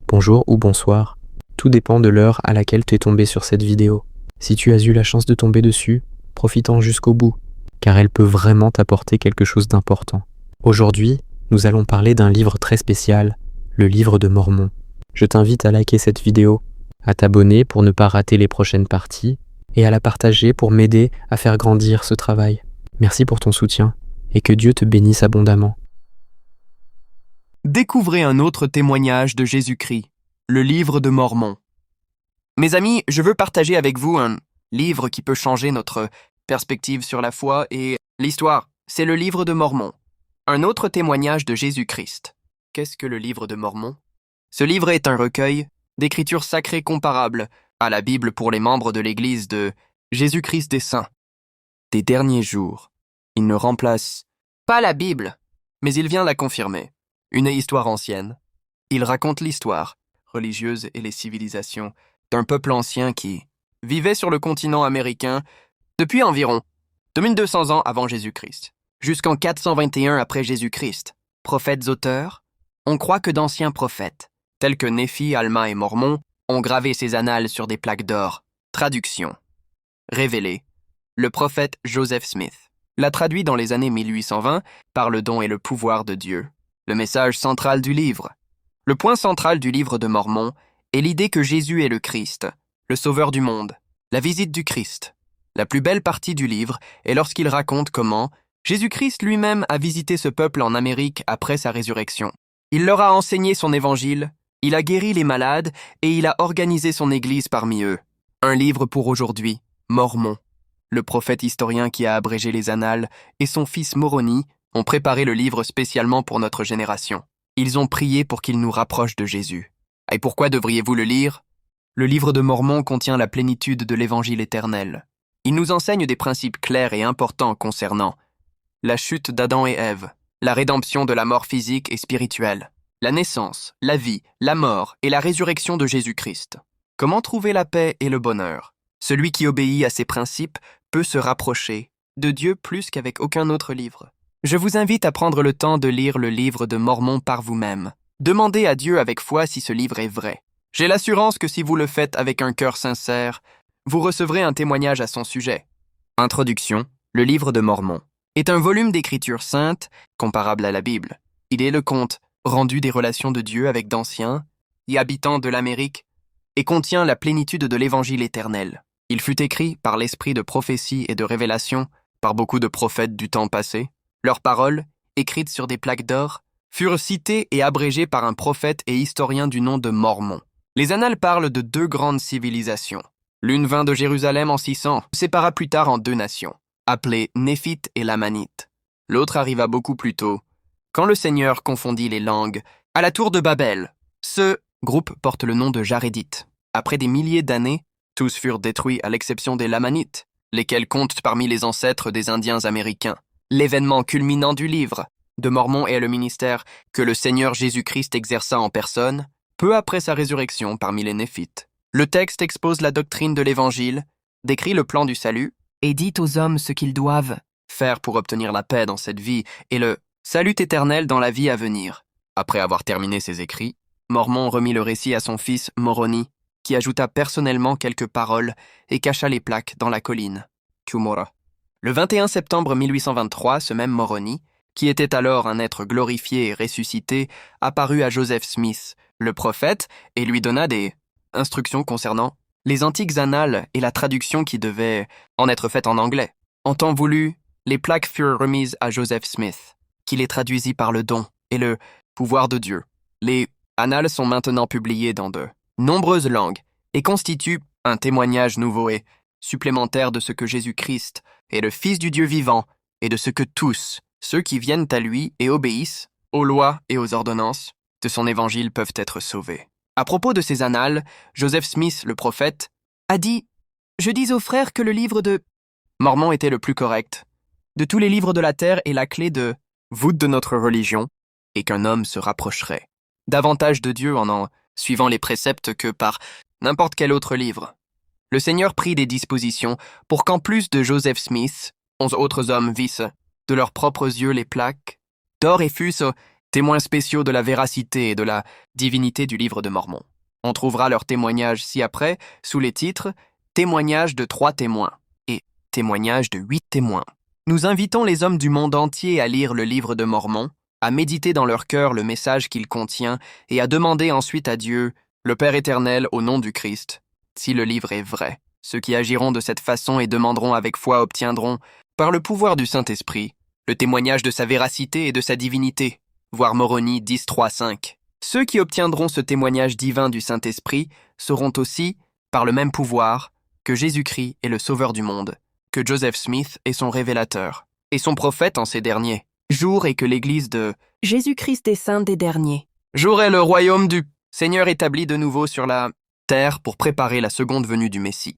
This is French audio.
bonjour ou bonsoir. Tout dépend de l'heure à laquelle tu es tombé sur cette vidéo. Si tu as eu la chance de tomber dessus, profite-en jusqu'au bout, car elle peut vraiment t'apporter quelque chose d'important. Aujourd'hui, nous allons parler d'un livre très spécial, le livre de Mormon. Je t'invite à liker cette vidéo, à t'abonner pour ne pas rater les prochaines parties, et à la partager pour m'aider à faire grandir ce travail. Merci pour ton soutien, et que Dieu te bénisse abondamment. Découvrez un autre témoignage de Jésus-Christ, le livre de Mormon. Mes amis, je veux partager avec vous un livre qui peut changer notre perspective sur la foi et l'histoire. C'est le livre de Mormon, un autre témoignage de Jésus-Christ. Qu'est-ce que le livre de Mormon? Ce livre est un recueil d'écritures sacrées comparables à la Bible pour les membres de l'Église de Jésus-Christ des Saints. Des derniers jours, il ne remplace pas la Bible, mais il vient la confirmer. Une histoire ancienne. Il raconte l'histoire religieuse et les civilisations d'un peuple ancien qui vivait sur le continent américain depuis environ 2200 ans avant Jésus-Christ, jusqu'en 421 après Jésus-Christ. Prophètes auteurs, on croit que d'anciens prophètes, tels que Néphi, Alma et Mormon, ont gravé ces annales sur des plaques d'or. Traduction. Révélé. Le prophète Joseph Smith l'a traduit dans les années 1820 par le don et le pouvoir de Dieu. Le message central du livre. Le point central du livre de Mormon est l'idée que Jésus est le Christ, le sauveur du monde, la visite du Christ. La plus belle partie du livre est lorsqu'il raconte comment Jésus-Christ lui-même a visité ce peuple en Amérique après sa résurrection. Il leur a enseigné son évangile, il a guéri les malades et il a organisé son église parmi eux. Un livre pour aujourd'hui, Mormon. Le prophète historien qui a abrégé les annales et son fils Moroni ont préparé le livre spécialement pour notre génération. Ils ont prié pour qu'il nous rapproche de Jésus. Et pourquoi devriez-vous le lire? Le livre de Mormon contient la plénitude de l'évangile éternel. Il nous enseigne des principes clairs et importants concernant la chute d'Adam et Ève, la rédemption de la mort physique et spirituelle, la naissance, la vie, la mort et la résurrection de Jésus-Christ. Comment trouver la paix et le bonheur? Celui qui obéit à ces principes peut se rapprocher de Dieu plus qu'avec aucun autre livre. Je vous invite à prendre le temps de lire le livre de Mormon par vous-même. Demandez à Dieu avec foi si ce livre est vrai. J'ai l'assurance que si vous le faites avec un cœur sincère, vous recevrez un témoignage à son sujet. Introduction. Le livre de Mormon est un volume d'écriture sainte comparable à la Bible. Il est le compte rendu des relations de Dieu avec d'anciens et habitants de l'Amérique et contient la plénitude de l'évangile éternel. Il fut écrit par l'esprit de prophétie et de révélation par beaucoup de prophètes du temps passé. Leurs paroles, écrites sur des plaques d'or, furent citées et abrégées par un prophète et historien du nom de Mormon. Les annales parlent de deux grandes civilisations. L'une vint de Jérusalem en 600, sépara plus tard en deux nations, appelées Néphite et Lamanite. L'autre arriva beaucoup plus tôt, quand le Seigneur confondit les langues, à la tour de Babel. Ce groupe porte le nom de Jarédites. Après des milliers d'années, tous furent détruits à l'exception des Lamanites, lesquels comptent parmi les ancêtres des Indiens américains. L'événement culminant du livre de Mormon est le ministère que le Seigneur Jésus-Christ exerça en personne, peu après sa résurrection parmi les Néphites. Le texte expose la doctrine de l'Évangile, décrit le plan du salut, et dit aux hommes ce qu'ils doivent faire pour obtenir la paix dans cette vie et le salut éternel dans la vie à venir. Après avoir terminé ses écrits, Mormon remit le récit à son fils Moroni, qui ajouta personnellement quelques paroles et cacha les plaques dans la colline. Cumorah. Le 21 septembre 1823, ce même Moroni, qui était alors un être glorifié et ressuscité, apparut à Joseph Smith, le prophète, et lui donna des instructions concernant les antiques annales et la traduction qui devait en être faite en anglais. En temps voulu, les plaques furent remises à Joseph Smith, qui les traduisit par le don et le pouvoir de Dieu. Les annales sont maintenant publiées dans de nombreuses langues et constituent un témoignage nouveau et supplémentaire de ce que Jésus-Christ est le Fils du Dieu vivant et de ce que tous, ceux qui viennent à lui et obéissent aux lois et aux ordonnances de son évangile peuvent être sauvés. À propos de ces annales, Joseph Smith, le prophète, a dit « Je dis aux frères que le livre de Mormon était le plus correct, de tous les livres de la terre et la clé de voûte de notre religion, et qu'un homme se rapprocherait davantage de Dieu en suivant les préceptes que par n'importe quel autre livre. Le Seigneur prit des dispositions pour qu'en plus de Joseph Smith, 11 autres hommes vissent de leurs propres yeux les plaques d'or et fussent témoins spéciaux de la véracité et de la divinité du livre de Mormon. On trouvera leur témoignage ci-après sous les titres « Témoignage de 3 témoins » et « Témoignage de 8 témoins ». Nous invitons les hommes du monde entier à lire le livre de Mormon, à méditer dans leur cœur le message qu'il contient et à demander ensuite à Dieu, le Père éternel, au nom du Christ, si le livre est vrai. Ceux qui agiront de cette façon et demanderont avec foi obtiendront, par le pouvoir du Saint-Esprit, le témoignage de sa véracité et de sa divinité. Voir Moroni 10, 3, 5. Ceux qui obtiendront ce témoignage divin du Saint-Esprit sauront aussi, par le même pouvoir, que Jésus-Christ est le Sauveur du monde, que Joseph Smith est son révélateur, et son prophète en ces derniers jours, et que l'Église de Jésus-Christ est saint des derniers. jour est le royaume du Seigneur établi de nouveau sur la terre pour préparer la seconde venue du Messie.